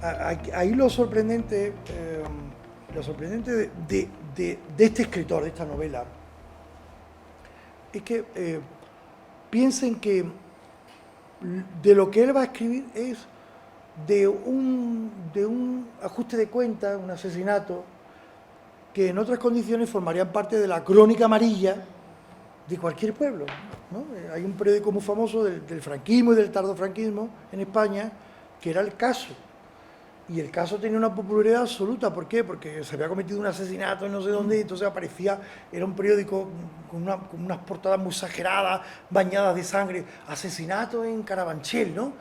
ahí lo sorprendente de este escritor, de esta novela, es que piensen que de lo que él va a escribir es de un ajuste de cuentas, un asesinato, que en otras condiciones formarían parte de la crónica amarilla de cualquier pueblo, ¿no? Hay un periódico muy famoso del franquismo y del tardofranquismo en España, que era El Caso. Y El Caso tenía una popularidad absoluta. ¿Por qué? Porque se había cometido un asesinato en no sé dónde, y entonces aparecía, era un periódico con unas portadas muy exageradas, bañadas de sangre, asesinato en Carabanchel, ¿no?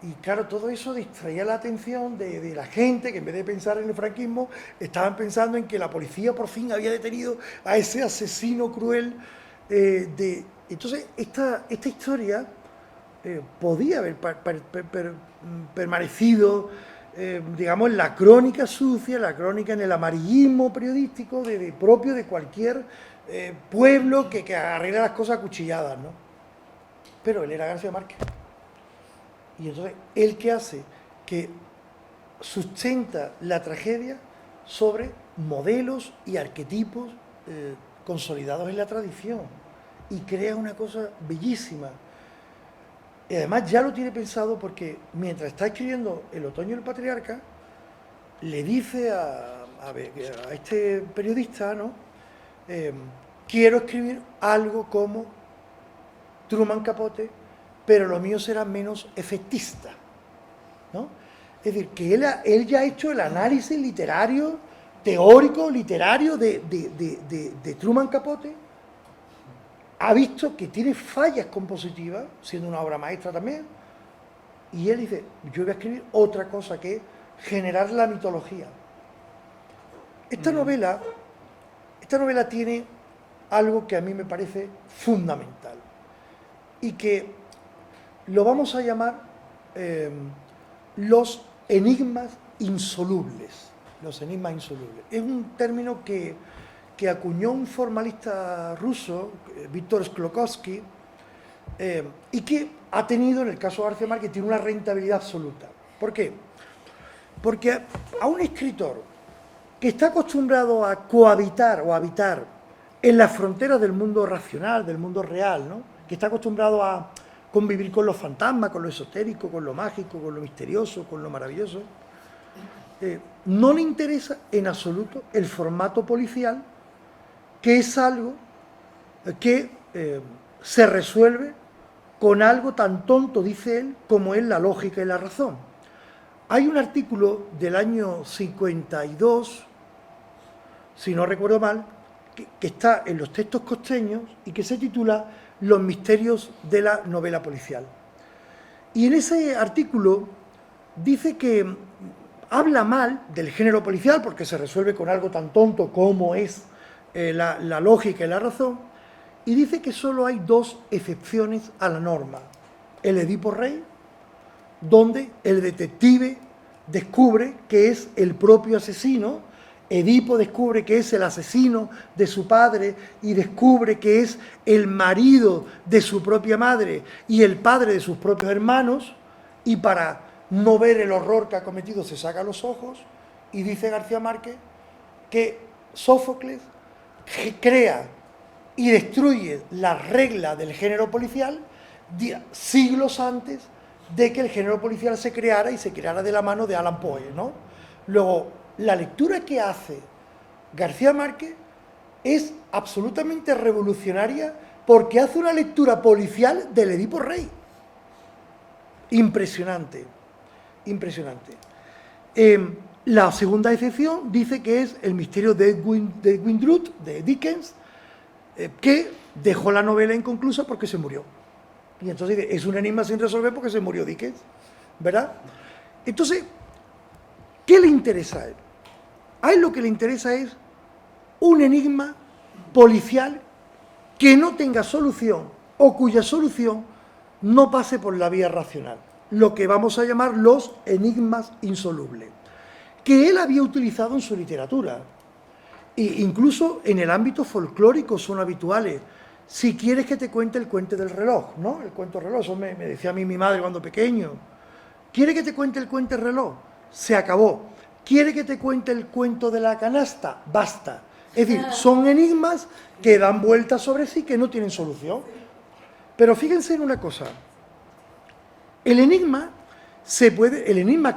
Y claro, todo eso distraía la atención de la gente, que en vez de pensar en el franquismo, estaban pensando en que la policía por fin había detenido a ese asesino cruel. Entonces, esta historia podía haber permanecido, digamos, en la crónica sucia, la crónica en el amarillismo periodístico propio de cualquier pueblo que arregla las cosas acuchilladas, ¿no? Pero él era García Márquez. Y entonces, ¿él qué hace? Que sustenta la tragedia sobre modelos y arquetipos consolidados en la tradición, y crea una cosa bellísima. Y además ya lo tiene pensado, porque mientras está escribiendo El otoño del patriarca, le dice a este periodista, ¿no? Quiero escribir algo como Truman Capote, pero lo mío será menos efectista, ¿no? Es decir, que él ya ha hecho el análisis literario, teórico, literario de Truman Capote, ha visto que tiene fallas compositivas, siendo una obra maestra también, y él dice, yo voy a escribir otra cosa, que es generar la mitología. Esta novela tiene algo que a mí me parece fundamental, y que lo vamos a llamar los enigmas insolubles. Los enigmas insolubles. Es un término que acuñó un formalista ruso, Víctor Sklodowsky, y que ha tenido, en el caso de García Márquez, tiene una rentabilidad absoluta. ¿Por qué? Porque a un escritor que está acostumbrado a cohabitar o habitar en las fronteras del mundo racional, del mundo real, ¿no? Que está acostumbrado a convivir con los fantasmas, con lo esotérico, con lo mágico, con lo misterioso, con lo maravilloso, no le interesa en absoluto el formato policial, que es algo que se resuelve con algo tan tonto, dice él, como es la lógica y la razón. Hay un artículo del año 52, si no recuerdo mal, que está en los textos costeños y que se titula Los misterios de la novela policial. Y en ese artículo dice que habla mal del género policial porque se resuelve con algo tan tonto como es la lógica y la razón, y dice que solo hay dos excepciones a la norma: el Edipo Rey, donde el detective descubre que es el propio asesino, Edipo descubre que es el asesino de su padre y descubre que es el marido de su propia madre y el padre de sus propios hermanos, y para no ver el horror que ha cometido se saca los ojos. Y dice García Márquez que Sófocles crea y destruye la regla del género policial siglos antes de que el género policial se creara, y se creara de la mano de Allan Poe, ¿no? Luego, la lectura que hace García Márquez es absolutamente revolucionaria, porque hace una lectura policial del Edipo Rey. Impresionante, impresionante. La segunda excepción dice que es el misterio de Edwin Drood, de Dickens, que dejó la novela inconclusa porque se murió. Y entonces es un enigma sin resolver porque se murió Dickens, ¿verdad? Entonces, ¿qué le interesa a él? A él lo que le interesa es un enigma policial que no tenga solución, o cuya solución no pase por la vía racional, lo que vamos a llamar los enigmas insolubles, que él había utilizado en su literatura, e incluso en el ámbito folclórico son habituales. Si quieres que te cuente el cuento del reloj, ¿no? El cuento del reloj, eso me decía a mí mi madre cuando pequeño. ¿Quiere que te cuente el cuento del reloj? se acabó. ¿Quiere que te cuente el cuento de la canasta? Basta. Es decir, son enigmas que dan vueltas sobre sí, que no tienen solución. Pero fíjense en una cosa. El enigma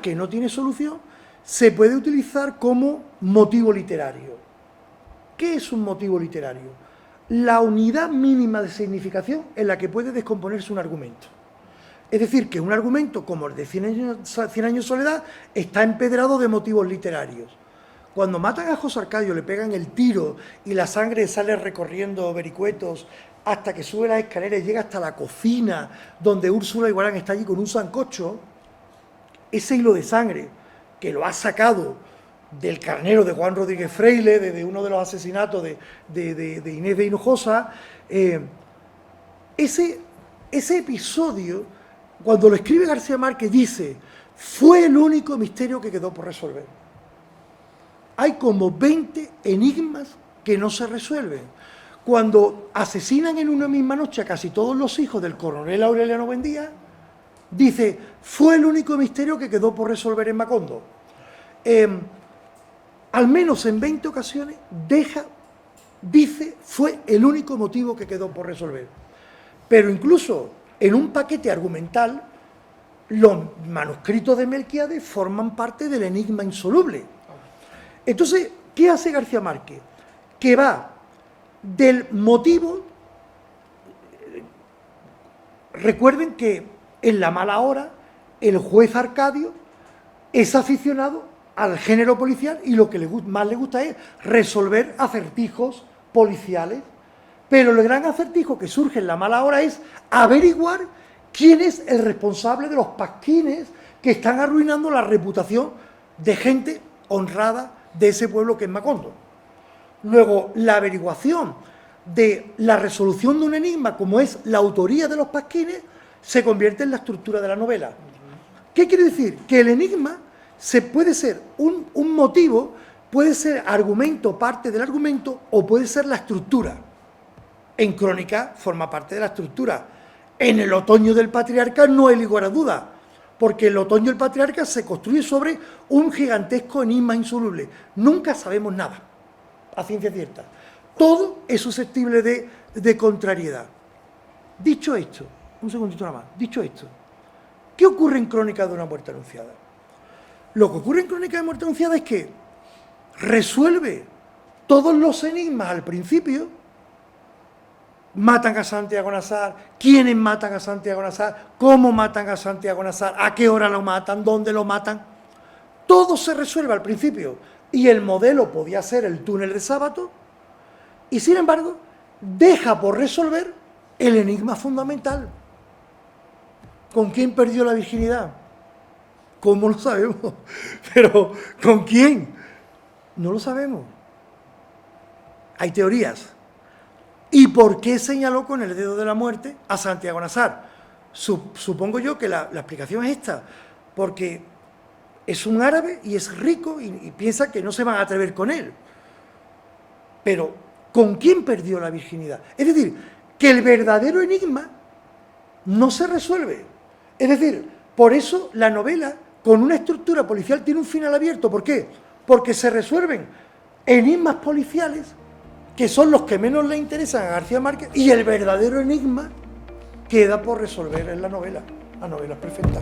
que no tiene solución, se puede utilizar como motivo literario. ¿Qué es un motivo literario? La unidad mínima de significación en la que puede descomponerse un argumento. Es decir, que un argumento como el de 100 años de soledad está empedrado de motivos literarios. Cuando matan a José Arcadio, le pegan el tiro y la sangre sale recorriendo vericuetos hasta que sube las escaleras y llega hasta la cocina, donde Úrsula Iguarán está allí con un sancocho, ese hilo de sangre que lo ha sacado del carnero de Juan Rodríguez Freile, de uno de los asesinatos de Inés de Hinojosa, ese episodio, cuando lo escribe García Márquez, dice, fue el único misterio que quedó por resolver. Hay como 20 enigmas que no se resuelven. Cuando asesinan en una misma noche a casi todos los hijos del coronel Aureliano Buendía, dice, fue el único misterio que quedó por resolver en Macondo. Al menos en 20 ocasiones dice, fue el único motivo que quedó por resolver. Pero incluso en un paquete argumental, los manuscritos de Melquiades forman parte del enigma insoluble. Entonces, ¿qué hace García Márquez? Que va del motivo. Recuerden que en La mala hora, el juez Arcadio es aficionado al género policial y lo que más le gusta es resolver acertijos policiales. Pero el gran acertijo que surge en La mala hora es averiguar quién es el responsable de los pasquines que están arruinando la reputación de gente honrada de ese pueblo que es Macondo. Luego, la averiguación de la resolución de un enigma, como es la autoría de los pasquines, se convierte en la estructura de la novela. ¿Qué quiere decir? Que el enigma puede ser un motivo, puede ser argumento, parte del argumento, o puede ser la estructura. En Crónica forma parte de la estructura. En El otoño del patriarca no hay lugar a duda, porque El otoño del patriarca se construye sobre un gigantesco enigma insoluble. Nunca sabemos nada, a ciencia cierta. Todo es susceptible de contrariedad. Dicho esto, un segundito nada más, dicho esto, ¿qué ocurre en Crónica de una muerte anunciada? Lo que ocurre en Crónica de muerte anunciada es que resuelve todos los enigmas al principio. Matan a Santiago Nazar, quiénes matan a Santiago Nazar, cómo matan a Santiago Nazar, a qué hora lo matan, dónde lo matan. Todo se resuelve al principio. Y el modelo podía ser el túnel de Sábato, y sin embargo, deja por resolver el enigma fundamental. ¿Con quién perdió la virginidad? ¿Cómo lo sabemos? Pero, ¿con quién? No lo sabemos. Hay teorías. ¿Y por qué señaló con el dedo de la muerte a Santiago Nazar? Supongo yo que la explicación es esta, porque es un árabe y es rico y piensa que no se van a atrever con él. Pero, ¿con quién perdió la virginidad? Es decir, que el verdadero enigma no se resuelve. Es decir, por eso la novela, con una estructura policial, tiene un final abierto. ¿Por qué? Porque se resuelven enigmas policiales que son los que menos le interesan a García Márquez, y el verdadero enigma queda por resolver en la novela. La novela es perfecta.